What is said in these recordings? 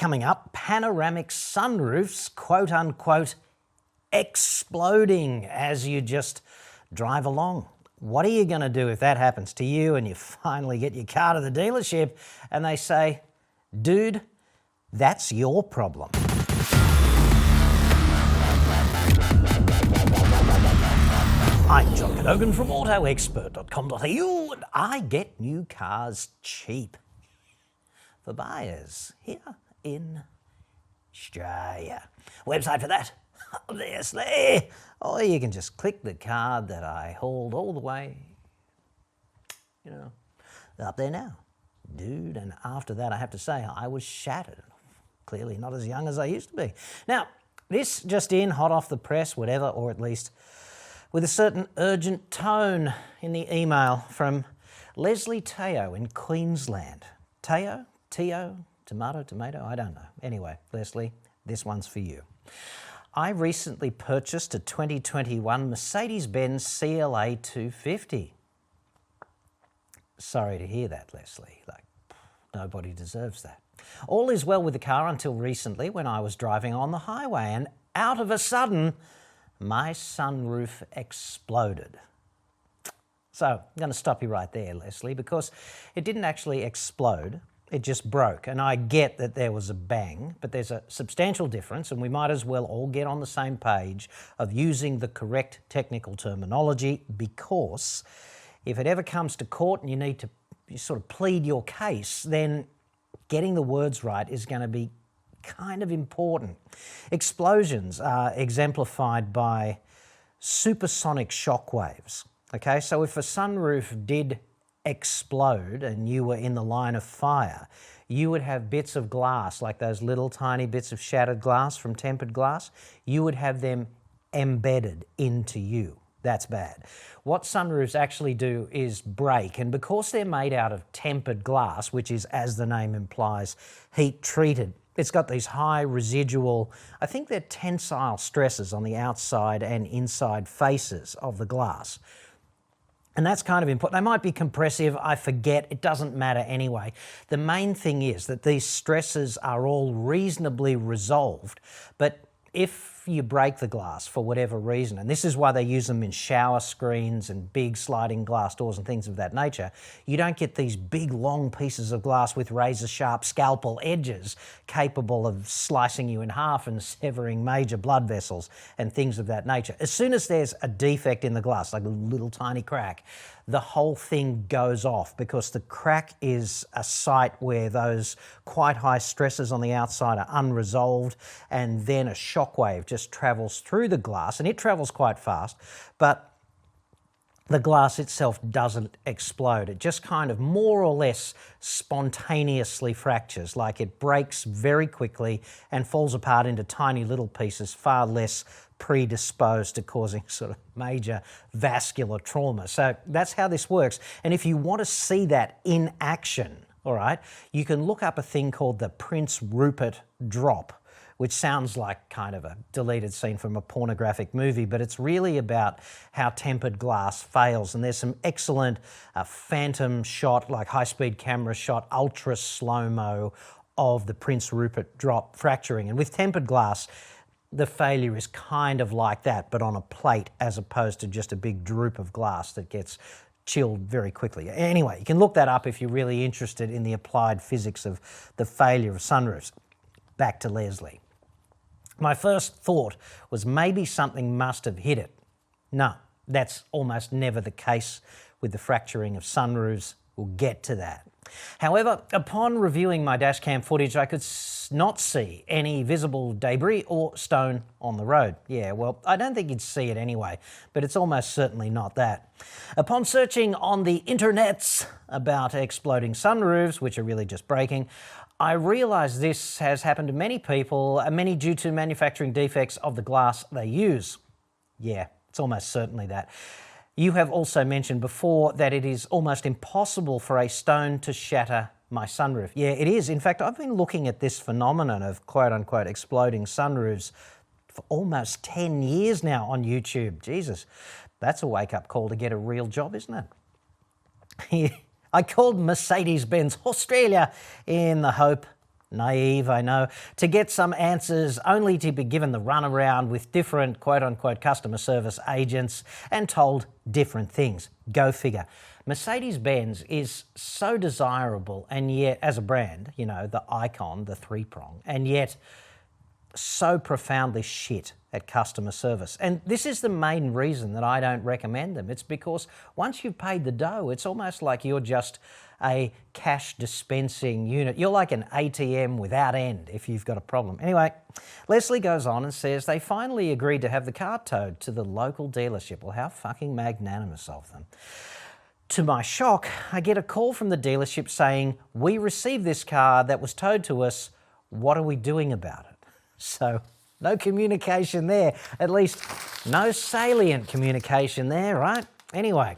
Coming up, panoramic sunroofs, quote unquote, exploding as you just drive along. What are you going to do if that happens to you and you finally get your car to the dealership and they say, dude, that's your problem? I'm John Cadogan from AutoExpert.com.au and I get new cars cheap for buyers here in Australia. Website for that, obviously. Or you can just click the card that I hold all the way, up there now. Dude, and after that I have to say I was shattered. Clearly not as young as I used to be. Now, this just in, hot off the press, whatever, or at least with a certain urgent tone in the email from Leslie Teo in Queensland. Teo? Teo? Tomato? I don't know. Anyway, Leslie, this one's for you. I recently purchased a 2021 Mercedes-Benz CLA 250. Sorry to hear that, Leslie. Nobody deserves that. All is well with the car until recently when I was driving on the highway and out of a sudden, my sunroof exploded. So I'm going to stop you right there, Leslie, because it didn't actually explode. It just broke. And I get that there was a bang, but there's a substantial difference, and we might as well all get on the same page of using the correct technical terminology, because if it ever comes to court and you need to sort of plead your case, then getting the words right is going to be kind of important. Explosions are exemplified by supersonic shock waves. Okay, so if a sunroof did explode and you were in the line of fire, you would have bits of glass, like those little tiny bits of shattered glass from tempered glass, you would have them embedded into you. That's bad. What sunroofs actually do is break, and because they're made out of tempered glass, which is, as the name implies, heat treated, it's got these high residual, I think they're tensile stresses on the outside and inside faces of the glass. And that's kind of important. They might be compressive, I forget, it doesn't matter anyway. The main thing is that these stresses are all reasonably resolved, but if you break the glass for whatever reason, and this is why they use them in shower screens and big sliding glass doors and things of that nature, you don't get these big long pieces of glass with razor sharp scalpel edges capable of slicing you in half and severing major blood vessels and things of that nature. As soon as there's a defect in the glass, like a little tiny crack, the whole thing goes off, because the crack is a site where those quite high stresses on the outside are unresolved, and then a shock wave just travels through the glass, and it travels quite fast, but the glass itself doesn't explode. It just kind of more or less spontaneously fractures, like it breaks very quickly and falls apart into tiny little pieces, far less predisposed to causing sort of major vascular trauma. So that's how this works. And if you want to see that in action, all right, you can look up a thing called the Prince Rupert drop, which sounds like kind of a deleted scene from a pornographic movie, but it's really about how tempered glass fails. And there's some excellent phantom shot, like high-speed camera shot, ultra slow-mo of the Prince Rupert drop fracturing. And with tempered glass, the failure is kind of like that, but on a plate as opposed to just a big droop of glass that gets chilled very quickly. Anyway, you can look that up if you're really interested in the applied physics of the failure of sunroofs. Back to Leslie. My first thought was maybe something must have hit it. No, that's almost never the case with the fracturing of sunroofs. We'll get to that. However, upon reviewing my dashcam footage, I could not see any visible debris or stone on the road. Yeah, well, I don't think you'd see it anyway, but it's almost certainly not that. Upon searching on the internets about exploding sunroofs, which are really just breaking, I realised this has happened to many people, many due to manufacturing defects of the glass they use. Yeah, it's almost certainly that. You have also mentioned before that it is almost impossible for a stone to shatter my sunroof. Yeah, it is. In fact, I've been looking at this phenomenon of quote-unquote exploding sunroofs for almost 10 years now on YouTube. Jesus, that's a wake-up call to get a real job, isn't it? I called Mercedes-Benz Australia in the hope Naive, I know, to get some answers only to be given the runaround with different quote-unquote customer service agents and told different things. Go figure. Mercedes-Benz is so desirable, and yet, as a brand, you know, the icon, the three-prong, and yet so profoundly shit at customer service. And this is the main reason that I don't recommend them. It's because once you've paid the dough, it's almost like you're just a cash dispensing unit. You're like an ATM without end if you've got a problem. Anyway, Leslie goes on and says they finally agreed to have the car towed to the local dealership. Well, how fucking magnanimous of them. To my shock, I get a call from the dealership saying, we received this car that was towed to us. What are we doing about it? So no communication there, at least no salient communication there, right? Anyway,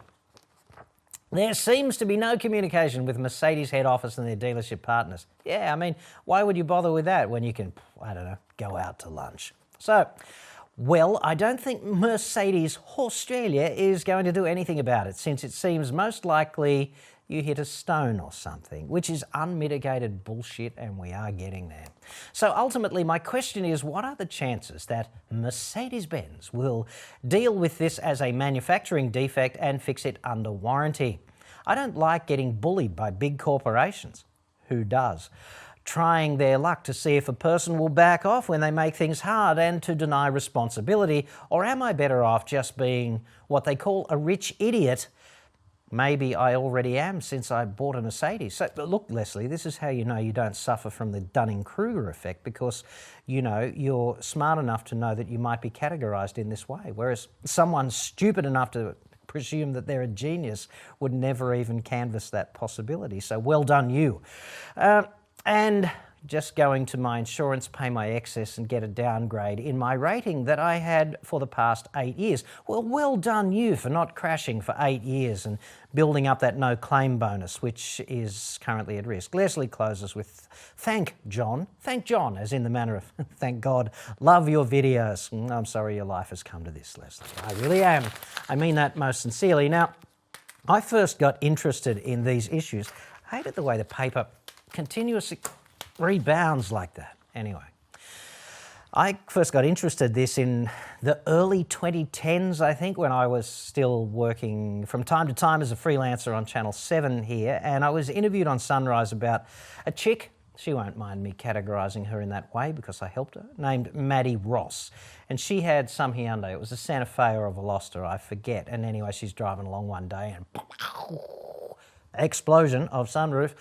there seems to be no communication with Mercedes head office and their dealership partners. Yeah, I mean, why would you bother with that when you can, I don't know, go out to lunch? So, well, I don't think Mercedes Australia is going to do anything about it, since it seems most likely you hit a stone or something, which is unmitigated bullshit, and we are getting there. So ultimately, my question is, what are the chances that Mercedes-Benz will deal with this as a manufacturing defect and fix it under warranty? I don't like getting bullied by big corporations. Who does? Trying their luck to see if a person will back off when they make things hard and to deny responsibility, or am I better off just being what they call a rich idiot? Maybe I already am, since I bought a Mercedes. So look, Leslie, this is how you know you don't suffer from the Dunning-Kruger effect, because, you know, you're smart enough to know that you might be categorised in this way, whereas someone stupid enough to presume that they're a genius would never even canvass that possibility. So well done you. And just going to my insurance, pay my excess and get a downgrade in my rating that I had for the past 8 years. Well done you for not crashing for 8 years and building up that no claim bonus, which is currently at risk. Leslie closes with, thank John, as in the manner of, thank God, love your videos. I'm sorry your life has come to this, Leslie. I really am. I mean that most sincerely. Now, I first got interested in these issues. I hated the way the paper continuously rebounds like that. Anyway, I first got interested in this in the early 2010s, I think, when I was still working from time to time as a freelancer on Channel 7 here, and I was interviewed on Sunrise about a chick, she won't mind me categorising her in that way because I helped her, named Maddie Ross. And she had some Hyundai. It was a Santa Fe or a Veloster, I forget. And anyway, she's driving along one day and explosion of sunroof.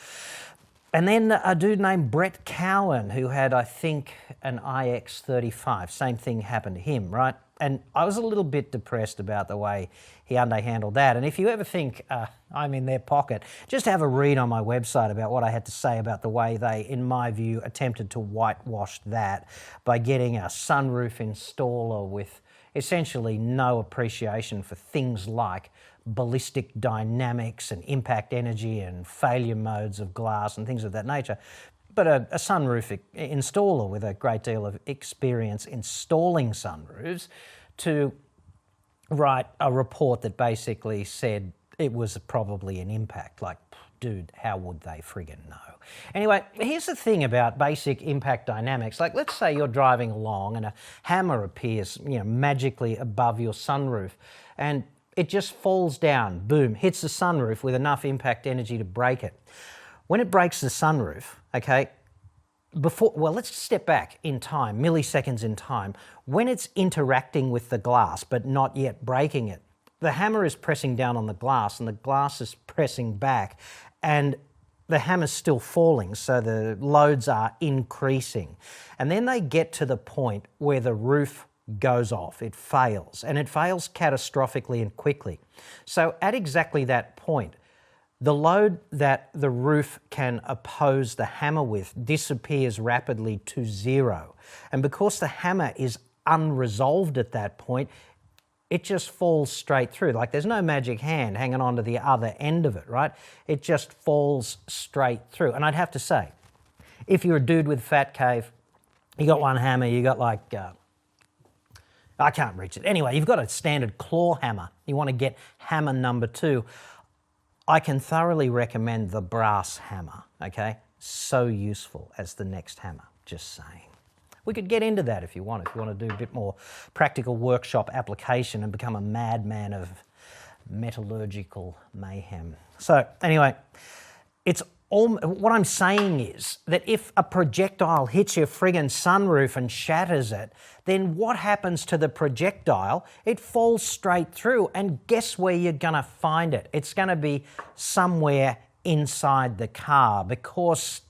And then a dude named Brett Cowan, who had, I think, an iX35. Same thing happened to him, right? And I was a little bit depressed about the way Hyundai handled that. And if you ever think I'm in their pocket, just have a read on my website about what I had to say about the way they, in my view, attempted to whitewash that by getting a sunroof installer with essentially no appreciation for things like ballistic dynamics and impact energy and failure modes of glass and things of that nature. But a sunroof installer with a great deal of experience installing sunroofs to write a report that basically said it was probably an impact. Like, dude, how would they friggin' know? Anyway, here's the thing about basic impact dynamics. Like, let's say you're driving along and a hammer appears, magically above your sunroof, and it just falls down, boom, hits the sunroof with enough impact energy to break it. When it breaks the sunroof, okay, let's step back in time, milliseconds in time. When it's interacting with the glass but not yet breaking it, the hammer is pressing down on the glass and the glass is pressing back and the hammer's still falling, so the loads are increasing. And then they get to the point where the roof goes off, it fails, and it fails catastrophically and quickly. So at exactly that point, the load that the roof can oppose the hammer with disappears rapidly to zero. And because the hammer is unresolved at that point, it just falls straight through. Like, there's no magic hand hanging on to the other end of it, right? It just falls straight through. And I'd have to say, if you're a dude with fat cave, you got one hammer, you got like, I can't reach it. Anyway, you've got a standard claw hammer. You want to get hammer number 2. I can thoroughly recommend the brass hammer, okay? so useful as the next hammer, just saying. We could get into that if you want to do a bit more practical workshop application and become a madman of metallurgical mayhem. So anyway, what I'm saying is that if a projectile hits your friggin' sunroof and shatters it, then what happens to the projectile? It falls straight through, and guess where you're going to find it? It's going to be somewhere inside the car, because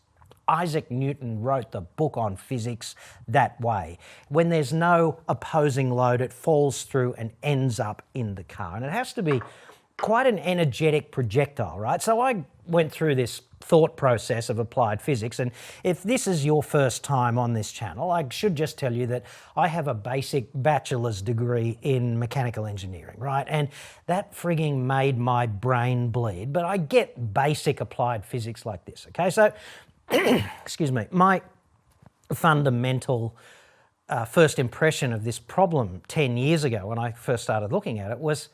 Isaac Newton wrote the book on physics that way. When there's no opposing load, it falls through and ends up in the car. And it has to be quite an energetic projectile, right? So I went through this thought process of applied physics, and if this is your first time on this channel, I should just tell you that I have a basic bachelor's degree in mechanical engineering, right? And that frigging made my brain bleed, but I get basic applied physics like this, okay? So, excuse me, my fundamental first impression of this problem 10 years ago when I first started looking at it was,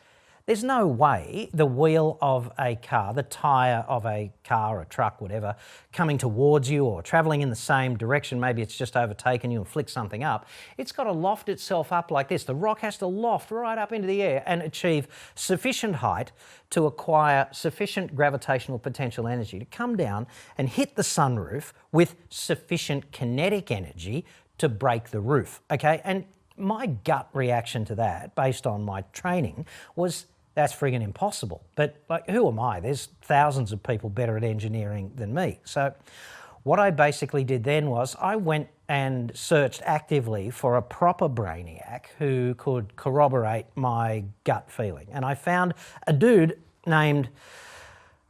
there's no way the wheel of a car, the tyre of a car or truck, whatever, coming towards you or travelling in the same direction, maybe it's just overtaken you and flicked something up, it's got to loft itself up like this. The rock has to loft right up into the air and achieve sufficient height to acquire sufficient gravitational potential energy to come down and hit the sunroof with sufficient kinetic energy to break the roof, okay? And my gut reaction to that, based on my training, was that's friggin' impossible. But like, who am I? There's thousands of people better at engineering than me. So what I basically did then was I went and searched actively for a proper brainiac who could corroborate my gut feeling. And I found a dude named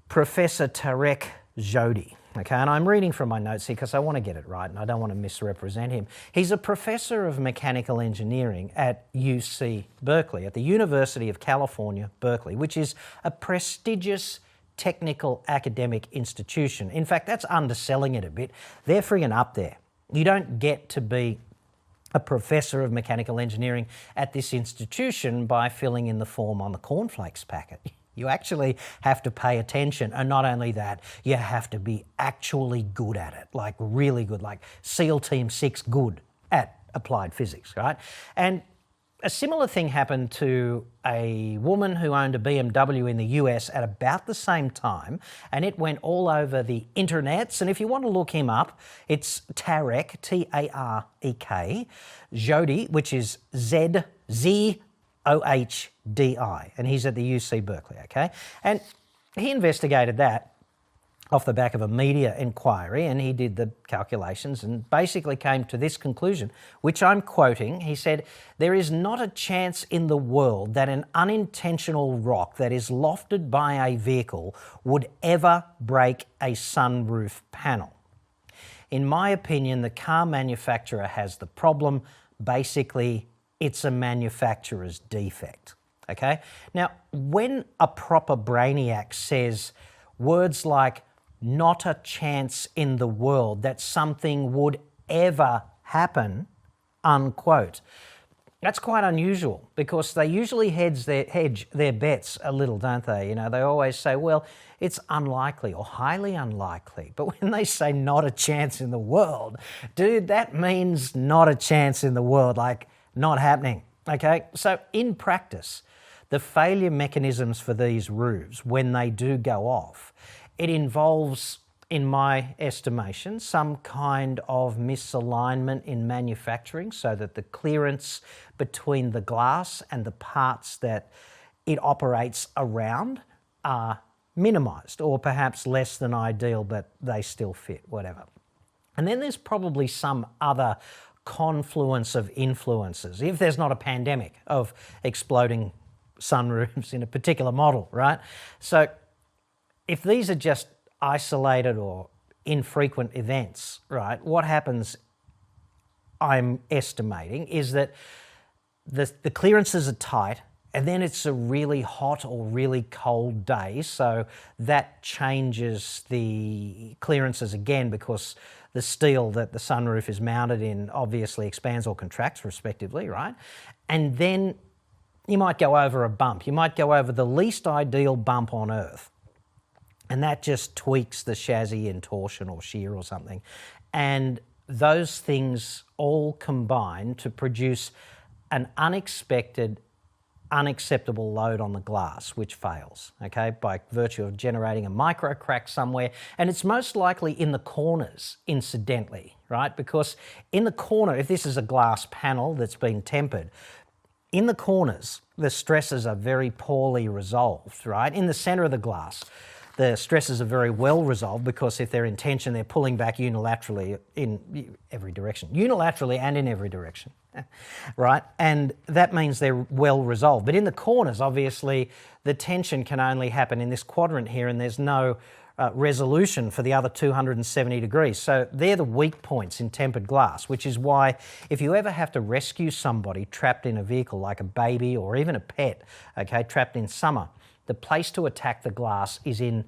Professor Tarek Jody. Okay, and I'm reading from my notes here because I want to get it right and I don't want to misrepresent him. He's a professor of mechanical engineering at UC Berkeley, at the University of California, Berkeley, which is a prestigious technical academic institution. In fact, that's underselling it a bit. They're friggin' up there. You don't get to be a professor of mechanical engineering at this institution by filling in the form on the cornflakes packet. You actually have to pay attention, and not only that, you have to be actually good at it, like really good, like SEAL Team 6 good at applied physics, right? And a similar thing happened to a woman who owned a BMW in the US at about the same time, and it went all over the internets. And if you want to look him up, it's Tarek, T-A-R-E-K, Jody, which is Z-O-H-D-I, and he's at the UC Berkeley, okay? And he investigated that off the back of a media inquiry, and he did the calculations and basically came to this conclusion, which I'm quoting. He said, "There is not a chance in the world that an unintentional rock that is lofted by a vehicle would ever break a sunroof panel. In my opinion, the car manufacturer has the problem. Basically, it's a manufacturer's defect." Okay? Now, when a proper brainiac says words like "not a chance in the world that something would ever happen," unquote, that's quite unusual, because they usually hedge their bets a little, don't they? You know, they always say, well, it's unlikely or highly unlikely. But when they say not a chance in the world, dude, that means not a chance in the world, like not happening, okay? So in practice, the failure mechanisms for these roofs, when they do go off, it involves, in my estimation, some kind of misalignment in manufacturing so that the clearance between the glass and the parts that it operates around are minimised, or perhaps less than ideal, but they still fit, whatever. And then there's probably some other confluence of influences, if there's not a pandemic of exploding sunroofs in a particular model, right? So if these are just isolated or infrequent events, right, what happens, I'm estimating, is that the clearances are tight, and then it's a really hot or really cold day, so that changes the clearances again, because the steel that the sunroof is mounted in obviously expands or contracts respectively, right? And then you might go over a bump. You might go over the least ideal bump on Earth. and that just tweaks the chassis in torsion or shear or something. And those things all combine to produce an unexpected, unacceptable load on the glass, which fails, okay, by virtue of generating a micro crack somewhere. And it's most likely in the corners, incidentally, right? Because in the corner, if this is a glass panel that's been tempered, in the corners, the stresses are very poorly resolved, right? In the center of the glass, the stresses are very well resolved because if they're in tension, they're pulling back unilaterally in every direction. Unilaterally and in every direction, right? And that means they're well resolved. But in the corners, obviously, the tension can only happen in this quadrant here, and there's no resolution for the other 270 degrees. So they're the weak points in tempered glass, which is why if you ever have to rescue somebody trapped in a vehicle, like a baby or even a pet, okay, trapped in summer, the place to attack the glass is in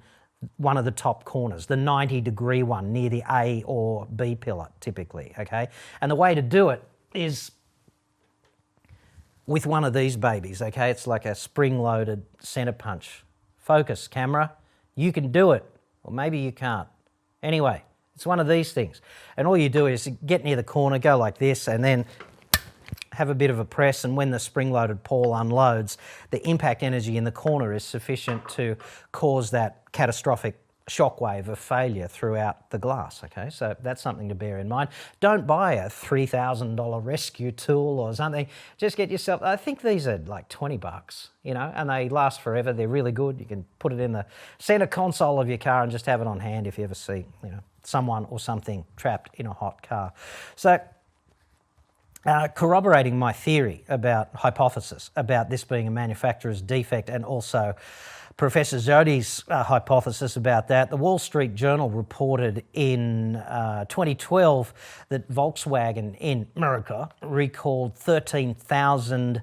one of the top corners, the 90-degree one near the A or B pillar, typically, okay? And the way to do it is with one of these babies, okay? It's like a spring-loaded centre punch. Focus, camera. You can do it. Or maybe you can't. Anyway, it's one of these things. And all you do is get near the corner, go like this, and then have a bit of a press, and when the spring-loaded pawl unloads, the impact energy in the corner is sufficient to cause that catastrophic shockwave of failure throughout the glass, okay? So that's something to bear in mind. Don't buy a $3,000 rescue tool or something. Just get yourself, I think these are like 20 bucks, you know, and they last forever. They're really good. You can put it in the center console of your car and just have it on hand if you ever see, you know, someone or something trapped in a hot car. So corroborating my theory hypothesis about this being a manufacturer's defect, and also Professor Jody's hypothesis about that, the Wall Street Journal reported in 2012 that Volkswagen in America recalled 13,000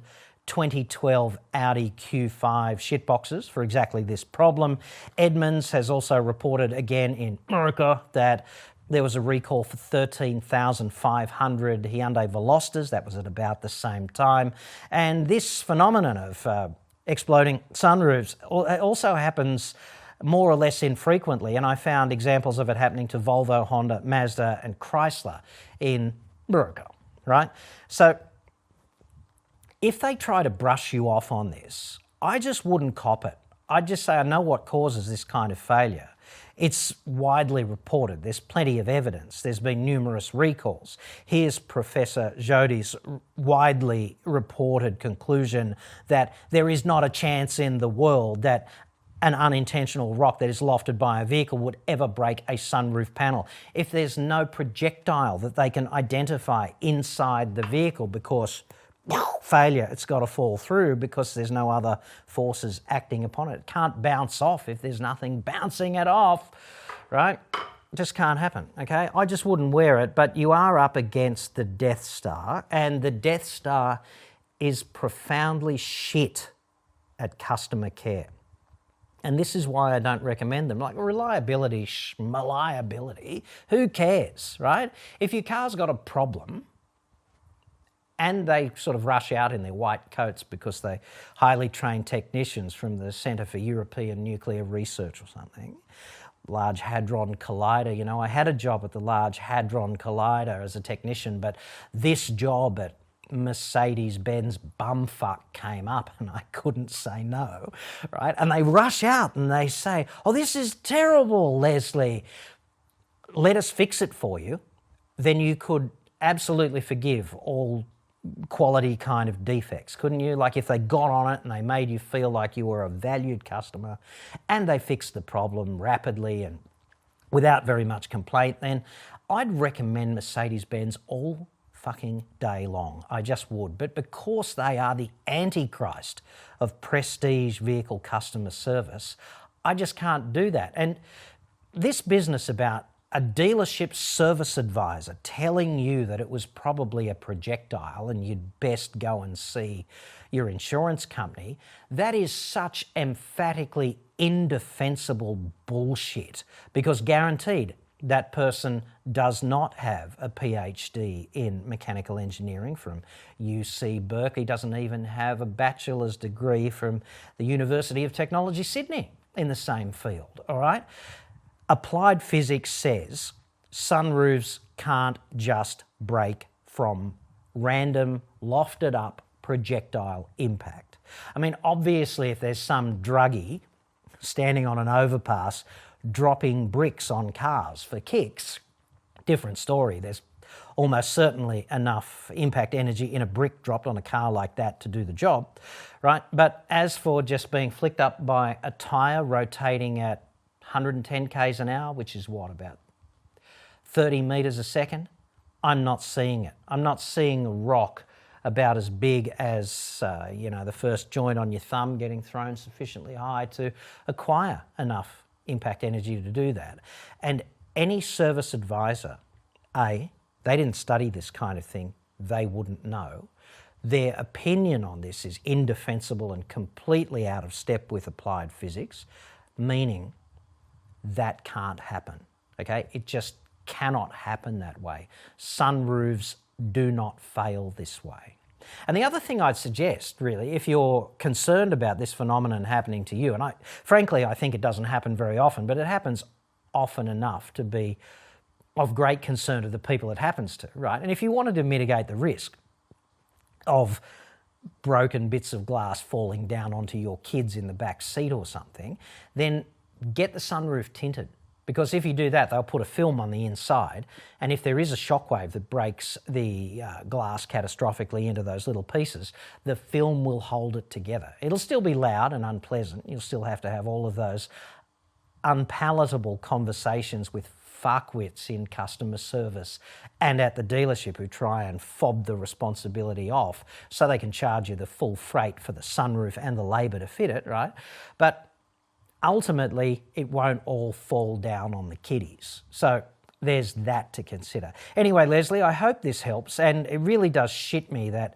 2012 Audi Q5 shitboxes for exactly this problem. Edmunds has also reported again in America that there was a recall for 13,500 Hyundai Velosters. That was at about the same time. And this phenomenon of exploding sunroofs also happens more or less infrequently, and I found examples of it happening to Volvo, Honda, Mazda and Chrysler in America, right? So if they try to brush you off on this, I just wouldn't cop it. I'd just say, I know what causes this kind of failure. It's widely reported. There's plenty of evidence. There's been numerous recalls. Here's Professor Jody's widely reported conclusion that there is not a chance in the world that an unintentional rock that is lofted by a vehicle would ever break a sunroof panel. If there's no projectile that they can identify inside the vehicle because failure, it's got to fall through because there's no other forces acting upon it. It can't bounce off if there's nothing bouncing it off, right? It just can't happen, okay? I just wouldn't wear it, but you are up against the Death Star, and the Death Star is profoundly shit at customer care. And this is why I don't recommend them. Like reliability, schmaliability, who cares, right? If your car's got a problem, and they sort of rush out in their white coats because they're highly trained technicians from the Centre for European Nuclear Research or something. Large Hadron Collider, you know, I had a job at the Large Hadron Collider as a technician, but this job at Mercedes-Benz bumfuck came up and I couldn't say no, right? And they rush out and they say, oh, this is terrible, Leslie. Let us fix it for you. Then you could absolutely forgive all quality kind of defects, couldn't you? Like if they got on it and they made you feel like you were a valued customer and they fixed the problem rapidly and without very much complaint, then I'd recommend Mercedes-Benz all fucking day long. I just would. But because they are the antichrist of prestige vehicle customer service, I just can't do that. And this business about a dealership service advisor telling you that it was probably a projectile and you'd best go and see your insurance company, that is such emphatically indefensible bullshit, because guaranteed that person does not have a PhD in mechanical engineering from UC Berkeley, doesn't even have a bachelor's degree from the University of Technology, Sydney. in the same field, all right? Applied physics says sunroofs can't just break from random, lofted up projectile impact. I mean, obviously, if there's some druggie standing on an overpass dropping bricks on cars for kicks, different story. There's almost certainly enough impact energy in a brick dropped on a car like that to do the job, right? But as for just being flicked up by a tyre rotating at 110 k's an hour, which is what, about 30 metres a second, I'm not seeing it. I'm not seeing a rock about as big as, the first joint on your thumb getting thrown sufficiently high to acquire enough impact energy to do that. And any service advisor, they didn't study this kind of thing, they wouldn't know. Their opinion on this is indefensible and completely out of step with applied physics, meaning that can't happen, okay? It just cannot happen that way. Sunroofs do not fail this way. And the other thing I'd suggest, really, if you're concerned about this phenomenon happening to you, and frankly, I think it doesn't happen very often, but it happens often enough to be of great concern to the people it happens to, right? And if you wanted to mitigate the risk of broken bits of glass falling down onto your kids in the back seat or something, then get the sunroof tinted. Because if you do that, they'll put a film on the inside, and if there is a shockwave that breaks the glass catastrophically into those little pieces, the film will hold it together. It'll still be loud and unpleasant. You'll still have to have all of those unpalatable conversations with fuckwits in customer service and at the dealership who try and fob the responsibility off so they can charge you the full freight for the sunroof and the labour to fit it, right? But ultimately, it won't all fall down on the kiddies. So there's that to consider. Anyway, Leslie, I hope this helps, and it really does shit me that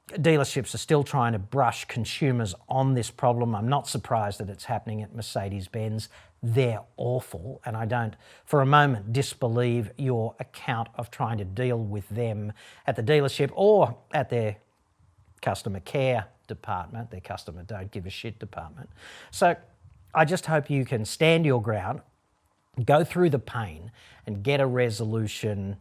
dealerships are still trying to brush consumers on this problem. I'm not surprised that it's happening at Mercedes-Benz. They're awful, and I don't for a moment disbelieve your account of trying to deal with them at the dealership or at their customer care department, their customer don't give a shit department. So I just hope you can stand your ground, go through the pain and get a resolution,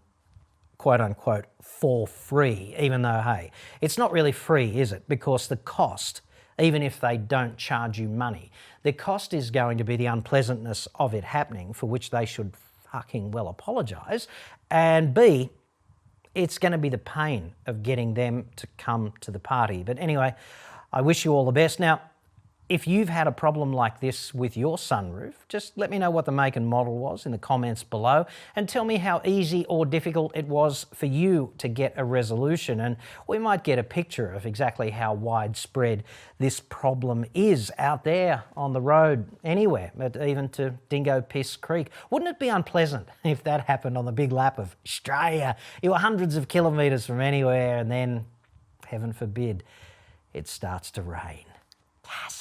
quote unquote, for free, even though, hey, it's not really free, is it? Because the cost, even if they don't charge you money, the cost is going to be the unpleasantness of it happening, for which they should fucking well apologise, and B, it's going to be the pain of getting them to come to the party. But anyway, I wish you all the best. Now, if you've had a problem like this with your sunroof, just let me know what the make and model was in the comments below and tell me how easy or difficult it was for you to get a resolution, and we might get a picture of exactly how widespread this problem is out there on the road anywhere, but even to Dingo Piss Creek. Wouldn't it be unpleasant if that happened on the big lap of Australia? You were hundreds of kilometres from anywhere and then, heaven forbid, it starts to rain. Yes.